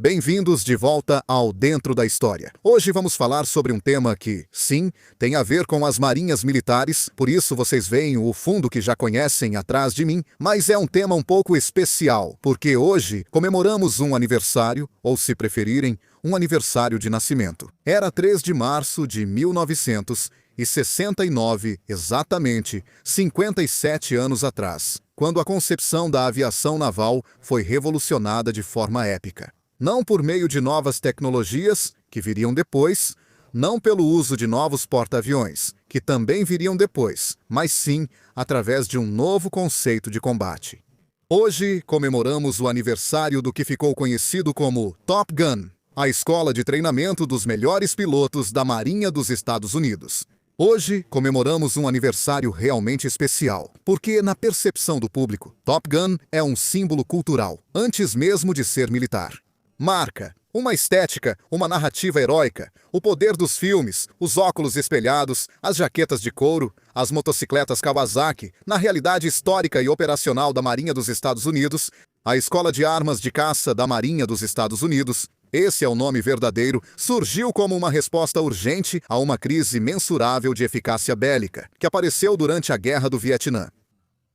Bem-vindos de volta ao Dentro da História. Hoje vamos falar sobre um tema que, sim, tem a ver com as marinhas militares, por isso vocês veem o fundo que já conhecem atrás de mim, mas é um tema um pouco especial, porque hoje comemoramos um aniversário, ou se preferirem, um aniversário de nascimento. Era 3 de março de 1969, exatamente 57 anos atrás, quando a concepção da aviação naval foi revolucionada de forma épica. Não por meio de novas tecnologias, que viriam depois, não pelo uso de novos porta-aviões, que também viriam depois, mas sim através de um novo conceito de combate. Hoje comemoramos o aniversário do que ficou conhecido como Top Gun, a escola de treinamento dos melhores pilotos da Marinha dos Estados Unidos. Hoje comemoramos um aniversário realmente especial, porque na percepção do público, Top Gun é um símbolo cultural, antes mesmo de ser militar. Marca, uma estética, uma narrativa heróica, o poder dos filmes, os óculos espelhados, as jaquetas de couro, as motocicletas Kawasaki, na realidade histórica e operacional da Marinha dos Estados Unidos, a Escola de Armas de Caça da Marinha dos Estados Unidos, esse é o nome verdadeiro, surgiu como uma resposta urgente a uma crise mensurável de eficácia bélica, que apareceu durante a Guerra do Vietnã.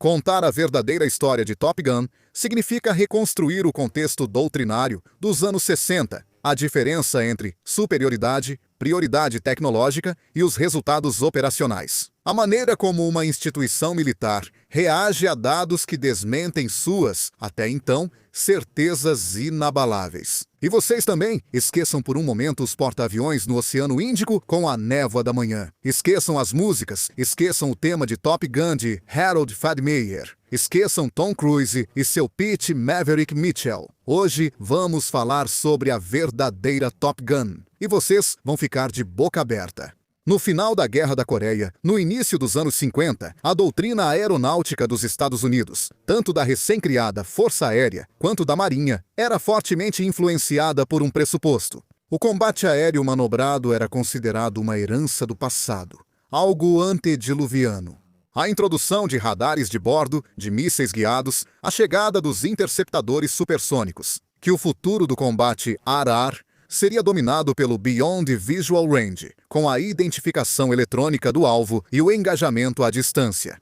Contar a verdadeira história de Top Gun significa reconstruir o contexto doutrinário dos anos 60, a diferença entre superioridade, prioridade tecnológica e os resultados operacionais. A maneira como uma instituição militar reage a dados que desmentem suas, até então, certezas inabaláveis. E vocês também esqueçam por um momento os porta-aviões no Oceano Índico com a névoa da manhã. Esqueçam as músicas, esqueçam o tema de Top Gun de Harold Faltermeyer. Esqueçam Tom Cruise e seu Pete Maverick Mitchell. Hoje vamos falar sobre a verdadeira Top Gun. E vocês vão ficar de boca aberta. No final da Guerra da Coreia, no início dos anos 50, a doutrina aeronáutica dos Estados Unidos, tanto da recém-criada Força Aérea quanto da Marinha, era fortemente influenciada por um pressuposto. O combate aéreo manobrado era considerado uma herança do passado, algo antediluviano. A introdução de radares de bordo, de mísseis guiados, a chegada dos interceptadores supersônicos, que o futuro do combate ar-ar seria dominado pelo Beyond Visual Range, com a identificação eletrônica do alvo e o engajamento à distância.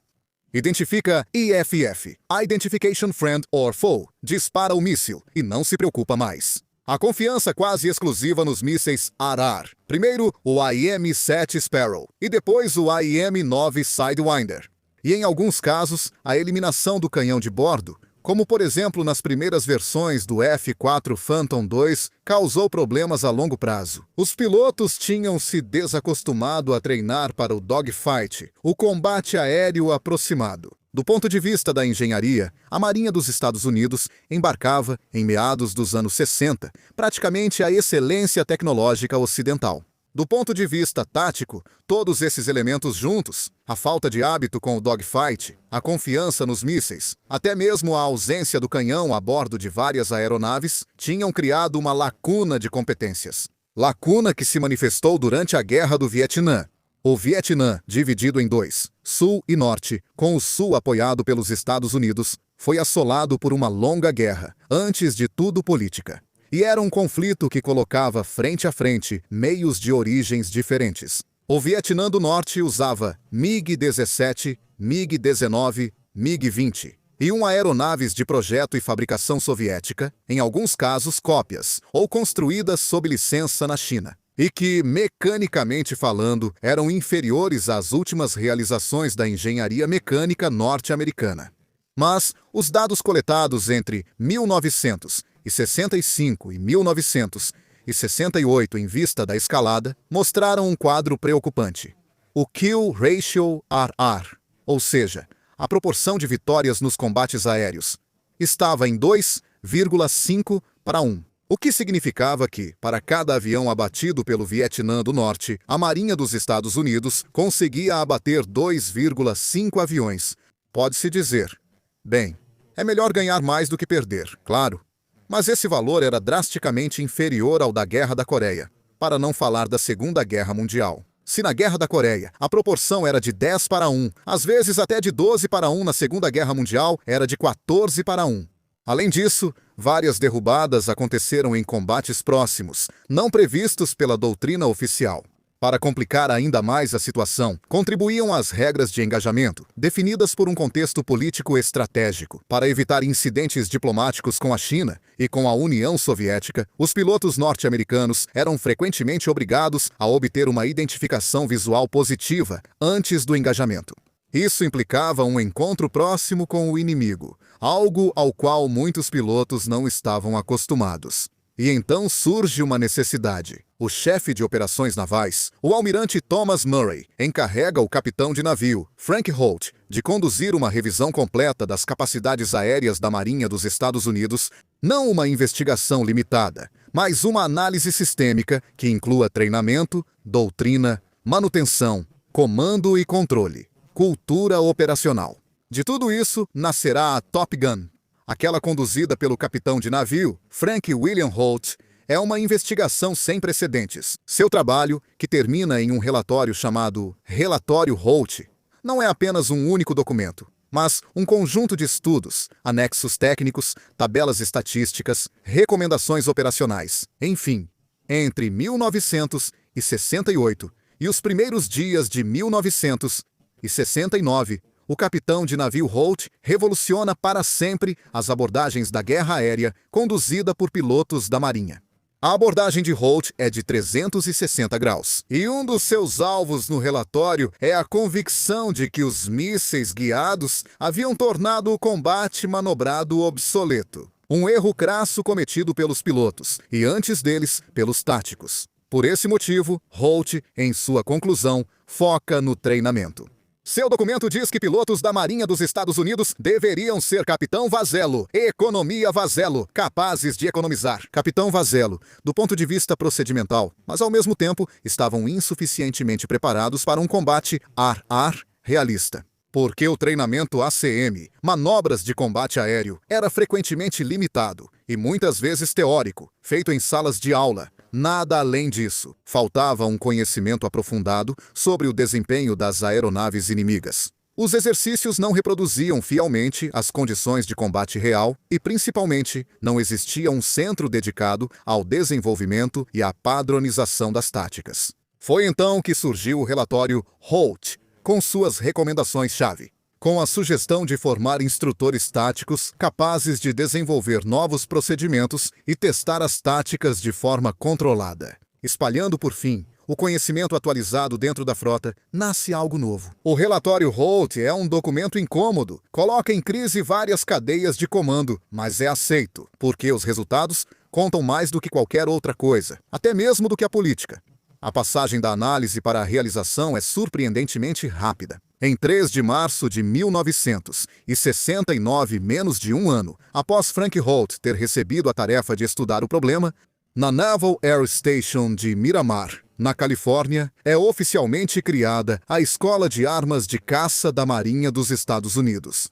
Identifica IFF, Identification Friend or Foe, dispara o míssil e não se preocupa mais. A confiança quase exclusiva nos mísseis ar-ar. Primeiro, o AIM-7 Sparrow e depois o AIM-9 Sidewinder. E em alguns casos, a eliminação do canhão de bordo, como por exemplo nas primeiras versões do F-4 Phantom II, causou problemas a longo prazo. Os pilotos tinham se desacostumado a treinar para o dogfight, o combate aéreo aproximado. Do ponto de vista da engenharia, a Marinha dos Estados Unidos embarcava, em meados dos anos 60, praticamente a excelência tecnológica ocidental. Do ponto de vista tático, todos esses elementos juntos, a falta de hábito com o dogfight, a confiança nos mísseis, até mesmo a ausência do canhão a bordo de várias aeronaves, tinham criado uma lacuna de competências. Lacuna que se manifestou durante a Guerra do Vietnã. O Vietnã, dividido em dois, Sul e Norte, com o Sul apoiado pelos Estados Unidos, foi assolado por uma longa guerra, antes de tudo política. E era um conflito que colocava frente a frente meios de origens diferentes. O Vietnã do Norte usava MiG-17, MiG-19, MiG-20 e aeronaves de projeto e fabricação soviética, em alguns casos cópias, ou construídas sob licença na China, e que, mecanicamente falando, eram inferiores às últimas realizações da engenharia mecânica norte-americana. Mas os dados coletados entre 1965 e 1968 em vista da escalada mostraram um quadro preocupante. O Kill Ratio RR, ou seja, a proporção de vitórias nos combates aéreos, estava em 2,5 para 1. O que significava que, para cada avião abatido pelo Vietnã do Norte, a Marinha dos Estados Unidos conseguia abater 2,5 aviões. Pode-se dizer, bem, é melhor ganhar mais do que perder, claro. Mas esse valor era drasticamente inferior ao da Guerra da Coreia, para não falar da Segunda Guerra Mundial. Se na Guerra da Coreia a proporção era de 10 para 1, às vezes até de 12 para 1 na Segunda Guerra Mundial, era de 14 para 1. Além disso, Várias derrubadas aconteceram em combates próximos, não previstos pela doutrina oficial. Para complicar ainda mais a situação, contribuíam as regras de engajamento, definidas por um contexto político estratégico. Para evitar incidentes diplomáticos com a China e com a União Soviética, os pilotos norte-americanos eram frequentemente obrigados a obter uma identificação visual positiva antes do engajamento. Isso implicava um encontro próximo com o inimigo, algo ao qual muitos pilotos não estavam acostumados. E então surge uma necessidade. O chefe de operações navais, o almirante Thomas Murray, encarrega o capitão de navio, Frank Holt, de conduzir uma revisão completa das capacidades aéreas da Marinha dos Estados Unidos, não uma investigação limitada, mas uma análise sistêmica que inclua treinamento, doutrina, manutenção, comando e controle, cultura operacional. De tudo isso nascerá a Top Gun. Aquela conduzida pelo capitão de navio, Frank William Holt, é uma investigação sem precedentes. Seu trabalho, que termina em um relatório chamado Relatório Holt, não é apenas um único documento, mas um conjunto de estudos, anexos técnicos, tabelas estatísticas, recomendações operacionais. Enfim, entre 1968 e os primeiros dias de 1969, o capitão de navio Holt revoluciona para sempre as abordagens da guerra aérea conduzida por pilotos da Marinha. A abordagem de Holt é de 360 graus, e um dos seus alvos no relatório é a convicção de que os mísseis guiados haviam tornado o combate manobrado obsoleto. Um erro crasso cometido pelos pilotos, e antes deles, pelos táticos. Por esse motivo, Holt, em sua conclusão, foca no treinamento. Seu documento diz que pilotos da Marinha dos Estados Unidos deveriam ser Capitão Vazello, economia Vazello, capazes de economizar. Capitão Vazello, do ponto de vista procedimental, mas ao mesmo tempo estavam insuficientemente preparados para um combate ar-ar realista. Porque o treinamento ACM, manobras de combate aéreo, era frequentemente limitado e muitas vezes teórico, feito em salas de aula. Nada além disso. Faltava um conhecimento aprofundado sobre o desempenho das aeronaves inimigas. Os exercícios não reproduziam fielmente as condições de combate real e, principalmente, não existia um centro dedicado ao desenvolvimento e à padronização das táticas. Foi então que surgiu o relatório Holt, com suas recomendações-chave, com a sugestão de formar instrutores táticos capazes de desenvolver novos procedimentos e testar as táticas de forma controlada. Espalhando, por fim, o conhecimento atualizado dentro da frota, nasce algo novo. O relatório Holt é um documento incômodo, coloca em crise várias cadeias de comando, mas é aceito, porque os resultados contam mais do que qualquer outra coisa, até mesmo do que a política. A passagem da análise para a realização é surpreendentemente rápida. Em 3 de março de 1969, menos de um ano após Frank Holt ter recebido a tarefa de estudar o problema, na Naval Air Station de Miramar, na Califórnia, é oficialmente criada a Escola de Armas de Caça da Marinha dos Estados Unidos.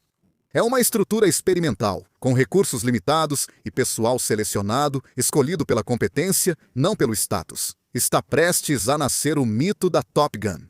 É uma estrutura experimental, com recursos limitados e pessoal selecionado, escolhido pela competência, não pelo status. Está prestes a nascer o mito da Top Gun.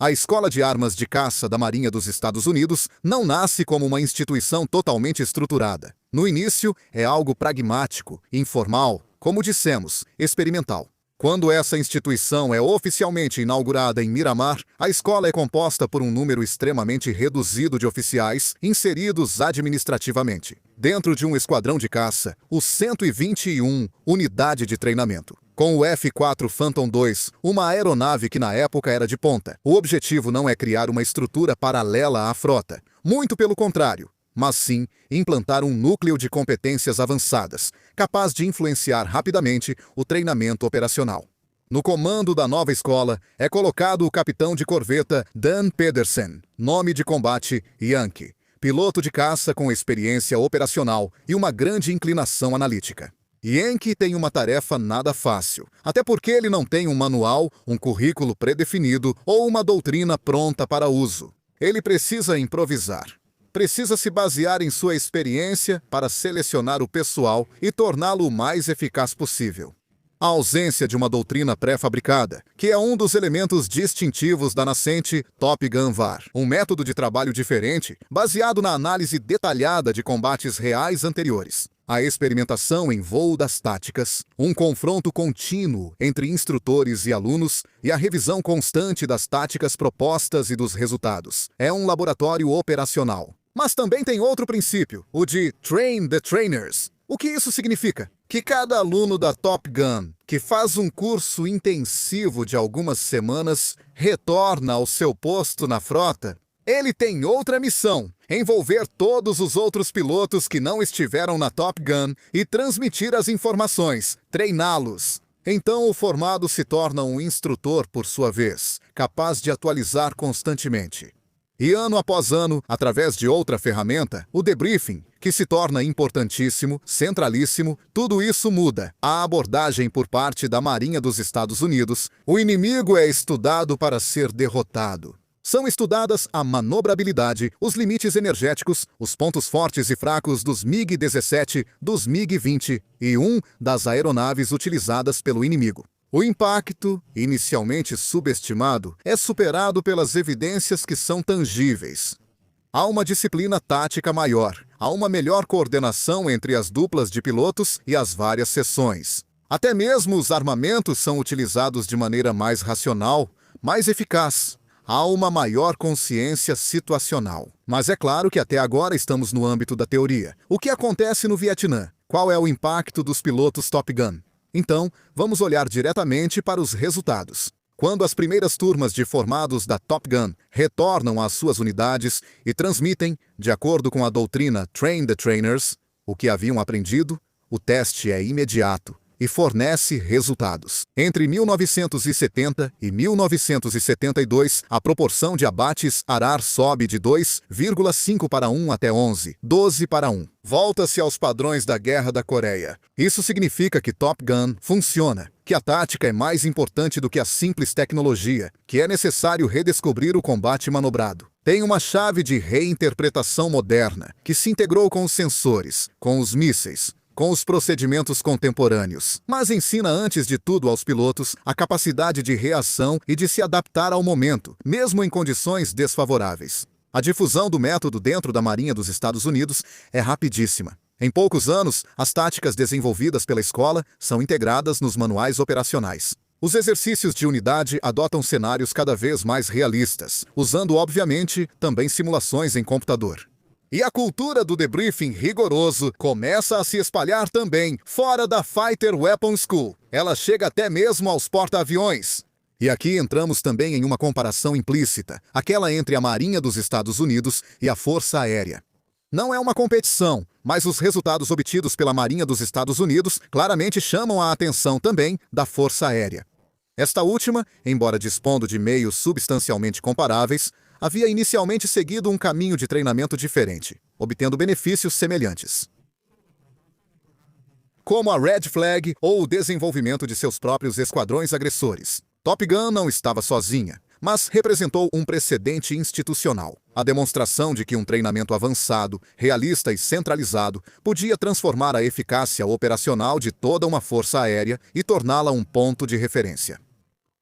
A Escola de Armas de Caça da Marinha dos Estados Unidos não nasce como uma instituição totalmente estruturada. No início, é algo pragmático, informal, como dissemos, experimental. Quando essa instituição é oficialmente inaugurada em Miramar, a escola é composta por um número extremamente reduzido de oficiais inseridos administrativamente. Dentro de um esquadrão de caça, o 121 Unidade de Treinamento. Com o F-4 Phantom II, uma aeronave que na época era de ponta. O objetivo não é criar uma estrutura paralela à frota, muito pelo contrário, mas sim implantar um núcleo de competências avançadas, capaz de influenciar rapidamente o treinamento operacional. No comando da nova escola é colocado o capitão de corveta Dan Pedersen, nome de combate Yankee, piloto de caça com experiência operacional e uma grande inclinação analítica. Yankee tem uma tarefa nada fácil, até porque ele não tem um manual, um currículo predefinido ou uma doutrina pronta para uso. Ele precisa improvisar. Precisa se basear em sua experiência para selecionar o pessoal e torná-lo o mais eficaz possível. A ausência de uma doutrina pré-fabricada, que é um dos elementos distintivos da nascente Top Gun VAR. Um método de trabalho diferente, baseado na análise detalhada de combates reais anteriores. A experimentação em voo das táticas, um confronto contínuo entre instrutores e alunos e a revisão constante das táticas propostas e dos resultados. É um laboratório operacional. Mas também tem outro princípio, o de Train the Trainers. O que isso significa? Que cada aluno da Top Gun, que faz um curso intensivo de algumas semanas, retorna ao seu posto na frota. Ele tem outra missão: envolver todos os outros pilotos que não estiveram na Top Gun e transmitir as informações, treiná-los. Então o formado se torna um instrutor por sua vez, capaz de atualizar constantemente. E ano após ano, através de outra ferramenta, o debriefing, que se torna importantíssimo, centralíssimo, tudo isso muda. A abordagem por parte da Marinha dos Estados Unidos, o inimigo é estudado para ser derrotado. São estudadas a manobrabilidade, os limites energéticos, os pontos fortes e fracos dos MiG-17, dos MiG-20 e das aeronaves utilizadas pelo inimigo. O impacto, inicialmente subestimado, é superado pelas evidências que são tangíveis. Há uma disciplina tática maior, há uma melhor coordenação entre as duplas de pilotos e as várias seções. Até mesmo os armamentos são utilizados de maneira mais racional, mais eficaz. Há uma maior consciência situacional. Mas é claro que até agora estamos no âmbito da teoria. O que acontece no Vietnã? Qual é o impacto dos pilotos Top Gun? Então, vamos olhar diretamente para os resultados. Quando as primeiras turmas de formados da Top Gun retornam às suas unidades e transmitem, de acordo com a doutrina Train the Trainers, o que haviam aprendido, o teste é imediato e fornece resultados. Entre 1970 e 1972, a proporção de abates ARAR sobe de 2,5 para 1 até 11, 12 para 1. Volta-se aos padrões da Guerra da Coreia. Isso significa que Top Gun funciona, que a tática é mais importante do que a simples tecnologia, que é necessário redescobrir o combate manobrado. Tem uma chave de reinterpretação moderna, que se integrou com os sensores, com os mísseis, com os procedimentos contemporâneos, mas ensina antes de tudo aos pilotos a capacidade de reação e de se adaptar ao momento, mesmo em condições desfavoráveis. A difusão do método dentro da Marinha dos Estados Unidos é rapidíssima. Em poucos anos, as táticas desenvolvidas pela escola são integradas nos manuais operacionais. Os exercícios de unidade adotam cenários cada vez mais realistas, usando, obviamente, também simulações em computador. E a cultura do debriefing rigoroso começa a se espalhar também fora da Fighter Weapon School. Ela chega até mesmo aos porta-aviões. E aqui entramos também em uma comparação implícita, aquela entre a Marinha dos Estados Unidos e a Força Aérea. Não é uma competição, mas os resultados obtidos pela Marinha dos Estados Unidos claramente chamam a atenção também da Força Aérea. Esta última, embora dispondo de meios substancialmente comparáveis, havia inicialmente seguido um caminho de treinamento diferente, obtendo benefícios semelhantes, como a Red Flag ou o desenvolvimento de seus próprios esquadrões agressores. Top Gun não estava sozinha, mas representou um precedente institucional, a demonstração de que um treinamento avançado, realista e centralizado podia transformar a eficácia operacional de toda uma força aérea e torná-la um ponto de referência.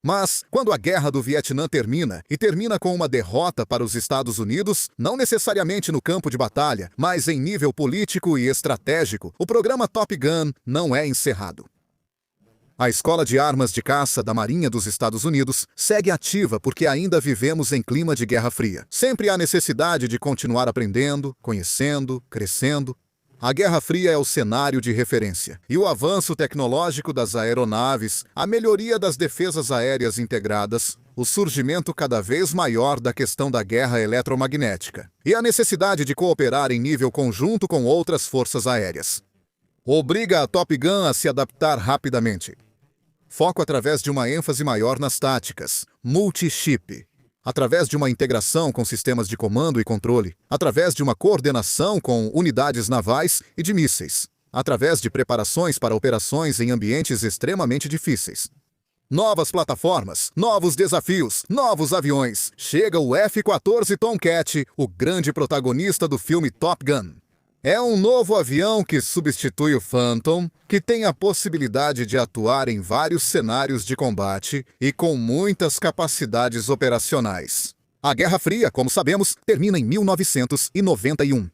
Mas, quando a Guerra do Vietnã termina, e termina com uma derrota para os Estados Unidos, não necessariamente no campo de batalha, mas em nível político e estratégico, o programa Top Gun não é encerrado. A Escola de Armas de Caça da Marinha dos Estados Unidos segue ativa porque ainda vivemos em clima de Guerra Fria. Sempre há necessidade de continuar aprendendo, conhecendo, crescendo. A Guerra Fria é o cenário de referência, e o avanço tecnológico das aeronaves, a melhoria das defesas aéreas integradas, o surgimento cada vez maior da questão da guerra eletromagnética, e a necessidade de cooperar em nível conjunto com outras forças aéreas. Obriga a Top Gun a se adaptar rapidamente. Foco através de uma ênfase maior nas táticas, multi-ship, através de uma integração com sistemas de comando e controle, através de uma coordenação com unidades navais e de mísseis, através de preparações para operações em ambientes extremamente difíceis. Novas plataformas, novos desafios, novos aviões. Chega o F-14 Tomcat, o grande protagonista do filme Top Gun. É um novo avião que substitui o Phantom, que tem a possibilidade de atuar em vários cenários de combate e com muitas capacidades operacionais. A Guerra Fria, como sabemos, termina em 1991.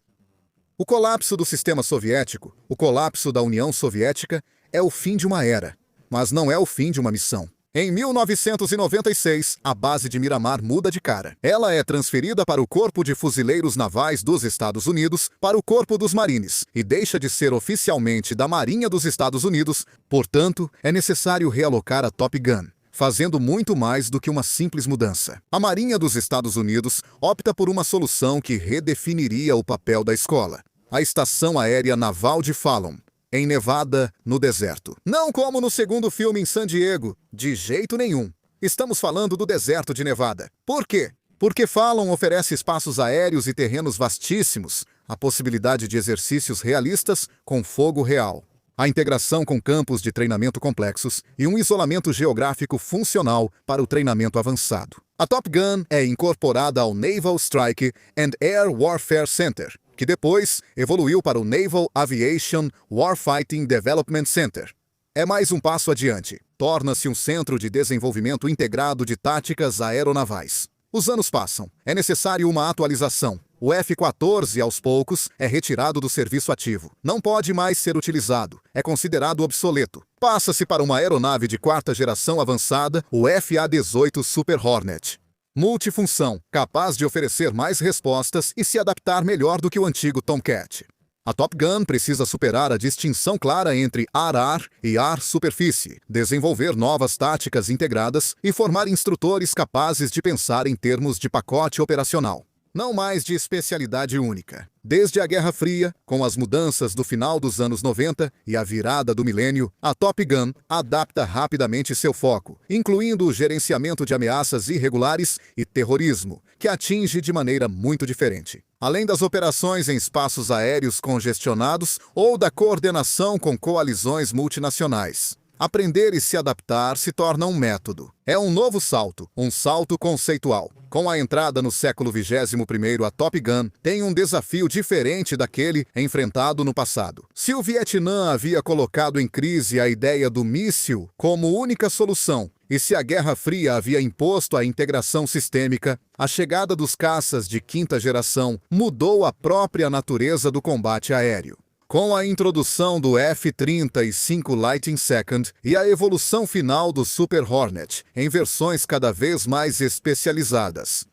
O colapso do sistema soviético, o colapso da União Soviética, é o fim de uma era, mas não é o fim de uma missão. Em 1996, a base de Miramar muda de cara. Ela é transferida para o Corpo de Fuzileiros Navais dos Estados Unidos, para o Corpo dos Marines, e deixa de ser oficialmente da Marinha dos Estados Unidos. Portanto, é necessário realocar a Top Gun, fazendo muito mais do que uma simples mudança. A Marinha dos Estados Unidos opta por uma solução que redefiniria o papel da escola: a Estação Aérea Naval de Fallon, em Nevada, no deserto. Não como no segundo filme em San Diego, de jeito nenhum. Estamos falando do deserto de Nevada. Por quê? Porque Fallon oferece espaços aéreos e terrenos vastíssimos, a possibilidade de exercícios realistas com fogo real, a integração com campos de treinamento complexos e um isolamento geográfico funcional para o treinamento avançado. A Top Gun é incorporada ao Naval Strike and Air Warfare Center, que depois evoluiu para o Naval Aviation Warfighting Development Center. É mais um passo adiante. Torna-se um centro de desenvolvimento integrado de táticas aeronavais. Os anos passam. É necessário uma atualização. O F-14, aos poucos, é retirado do serviço ativo. Não pode mais ser utilizado. É considerado obsoleto. Passa-se para uma aeronave de quarta geração avançada, o FA-18 Super Hornet. Multifunção, capaz de oferecer mais respostas e se adaptar melhor do que o antigo Tomcat. A Top Gun precisa superar a distinção clara entre ar-ar e ar-superfície, desenvolver novas táticas integradas e formar instrutores capazes de pensar em termos de pacote operacional, não mais de especialidade única. Desde a Guerra Fria, com as mudanças do final dos anos 90 e a virada do milênio, a Top Gun adapta rapidamente seu foco, incluindo o gerenciamento de ameaças irregulares e terrorismo, que atinge de maneira muito diferente. Além das operações em espaços aéreos congestionados ou da coordenação com coalizões multinacionais. Aprender e se adaptar se torna um método. É um novo salto, um salto conceitual. Com a entrada no século XXI, a Top Gun tem um desafio diferente daquele enfrentado no passado. Se o Vietnã havia colocado em crise a ideia do míssil como única solução, e se a Guerra Fria havia imposto a integração sistêmica, a chegada dos caças de quinta geração mudou a própria natureza do combate aéreo. Com a introdução do F-35 Lightning II e a evolução final do Super Hornet, em versões cada vez mais especializadas.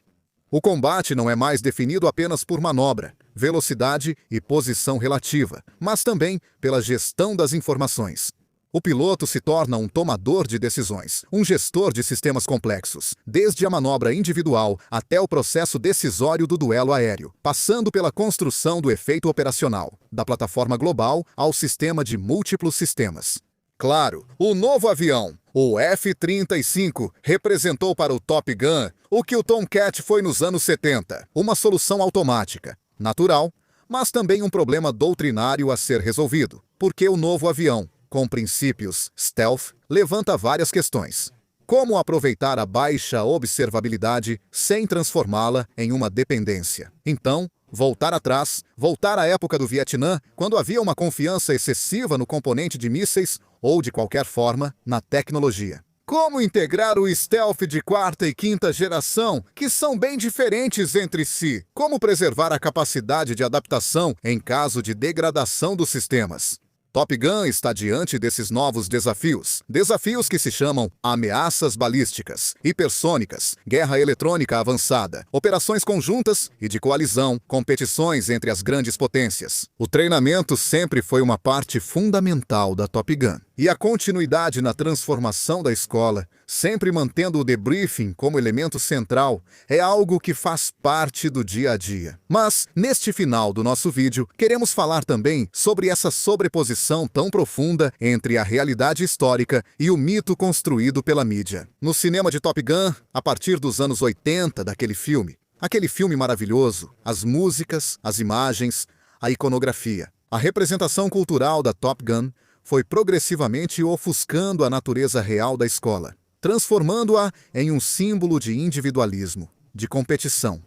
O combate não é mais definido apenas por manobra, velocidade e posição relativa, mas também pela gestão das informações. O piloto se torna um tomador de decisões, um gestor de sistemas complexos, desde a manobra individual até o processo decisório do duelo aéreo, passando pela construção do efeito operacional, da plataforma global ao sistema de múltiplos sistemas. Claro, o novo avião, o F-35, representou para o Top Gun o que o Tomcat foi nos anos 70, uma solução automática, natural, mas também um problema doutrinário a ser resolvido, porque o novo avião, com princípios stealth, levanta várias questões. Como aproveitar a baixa observabilidade sem transformá-la em uma dependência? Então, voltar atrás, voltar à época do Vietnã, quando havia uma confiança excessiva no componente de mísseis ou, de qualquer forma, na tecnologia. Como integrar o stealth de quarta e quinta geração, que são bem diferentes entre si? Como preservar a capacidade de adaptação em caso de degradação dos sistemas? Top Gun está diante desses novos desafios. Desafios que se chamam ameaças balísticas, hipersônicas, guerra eletrônica avançada, operações conjuntas e de coalizão, competições entre as grandes potências. O treinamento sempre foi uma parte fundamental da Top Gun. E a continuidade na transformação da escola, sempre mantendo o debriefing como elemento central, é algo que faz parte do dia a dia. Mas, neste final do nosso vídeo, queremos falar também sobre essa sobreposição tão profunda entre a realidade histórica e o mito construído pela mídia. No cinema de Top Gun, a partir dos anos 80 daquele filme, aquele filme maravilhoso, as músicas, as imagens, a iconografia, a representação cultural da Top Gun foi progressivamente ofuscando a natureza real da escola, transformando-a em um símbolo de individualismo, de competição.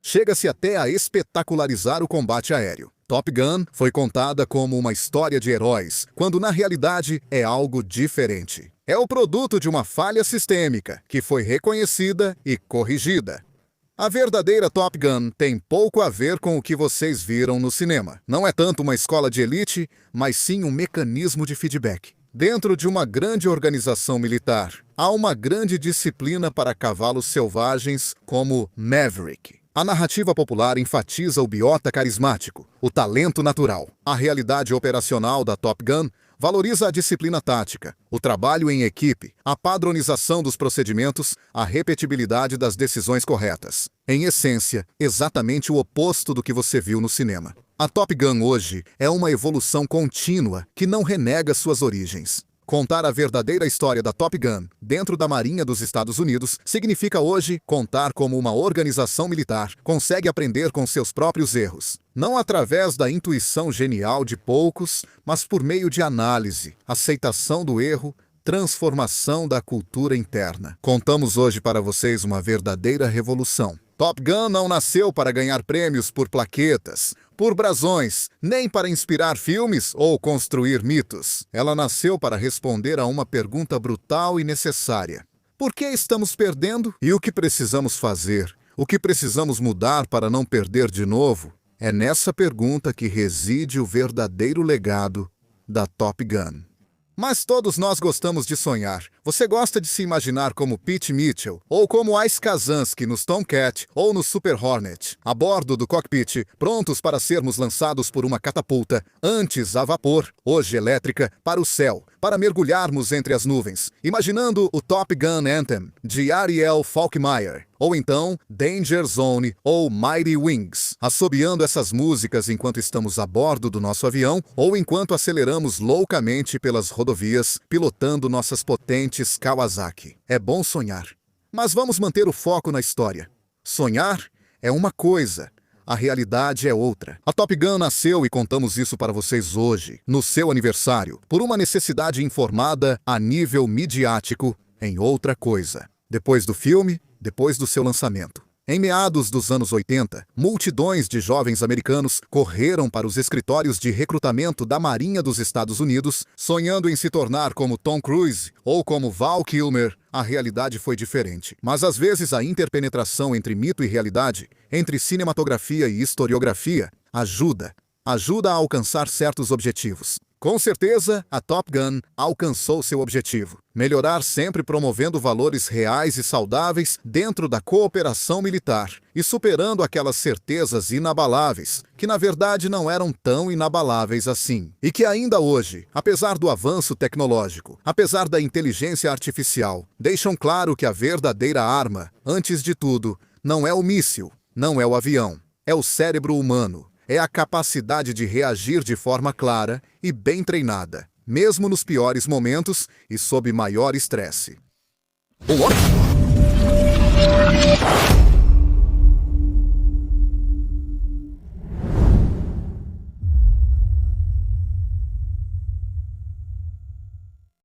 Chega-se até a espetacularizar o combate aéreo. Top Gun foi contada como uma história de heróis, quando na realidade é algo diferente. É o produto de uma falha sistêmica, que foi reconhecida e corrigida. A verdadeira Top Gun tem pouco a ver com o que vocês viram no cinema. Não é tanto uma escola de elite, mas sim um mecanismo de feedback. Dentro de uma grande organização militar, há uma grande disciplina para cavalos selvagens como Maverick. A narrativa popular enfatiza o biota carismático, o talento natural. A realidade operacional da Top Gun valoriza a disciplina tática, o trabalho em equipe, a padronização dos procedimentos, a repetibilidade das decisões corretas. Em essência, exatamente o oposto do que você viu no cinema. A Top Gun hoje é uma evolução contínua que não renega suas origens. Contar a verdadeira história da Top Gun dentro da Marinha dos Estados Unidos significa hoje contar como uma organização militar consegue aprender com seus próprios erros. Não através da intuição genial de poucos, mas por meio de análise, aceitação do erro, transformação da cultura interna. Contamos hoje para vocês uma verdadeira revolução. Top Gun não nasceu para ganhar prêmios por plaquetas, por brasões, nem para inspirar filmes ou construir mitos. Ela nasceu para responder a uma pergunta brutal e necessária. Por que estamos perdendo? E o que precisamos fazer? O que precisamos mudar para não perder de novo? É nessa pergunta que reside o verdadeiro legado da Top Gun. Mas todos nós gostamos de sonhar. Você gosta de se imaginar como Pete Mitchell, ou como Ice Kazansky nos Tomcat ou no Super Hornet, a bordo do cockpit, prontos para sermos lançados por uma catapulta, antes a vapor, hoje elétrica, para o céu, para mergulharmos entre as nuvens, imaginando o Top Gun Anthem, de Ariel Falkmeyer, ou então Danger Zone ou Mighty Wings, assobiando essas músicas enquanto estamos a bordo do nosso avião ou enquanto aceleramos loucamente pelas rodovias, pilotando nossas potentes Kawasaki. É bom sonhar, mas vamos manter o foco na história. Sonhar é uma coisa, a realidade é outra. A Top Gun nasceu, e contamos isso para vocês hoje, no seu aniversário, por uma necessidade informada a nível midiático em outra coisa. Depois do filme, depois do seu lançamento. Em meados dos anos 80, multidões de jovens americanos correram para os escritórios de recrutamento da Marinha dos Estados Unidos, sonhando em se tornar como Tom Cruise ou como Val Kilmer. A realidade foi diferente. Mas às vezes a interpenetração entre mito e realidade, entre cinematografia e historiografia, ajuda a alcançar certos objetivos. Com certeza, a Top Gun alcançou seu objetivo. Melhorar sempre promovendo valores reais e saudáveis dentro da cooperação militar e superando aquelas certezas inabaláveis, que na verdade não eram tão inabaláveis assim. E que ainda hoje, apesar do avanço tecnológico, apesar da inteligência artificial, deixam claro que a verdadeira arma, antes de tudo, não é o míssil, não é o avião, é o cérebro humano. É a capacidade de reagir de forma clara e bem treinada, mesmo nos piores momentos e sob maior estresse.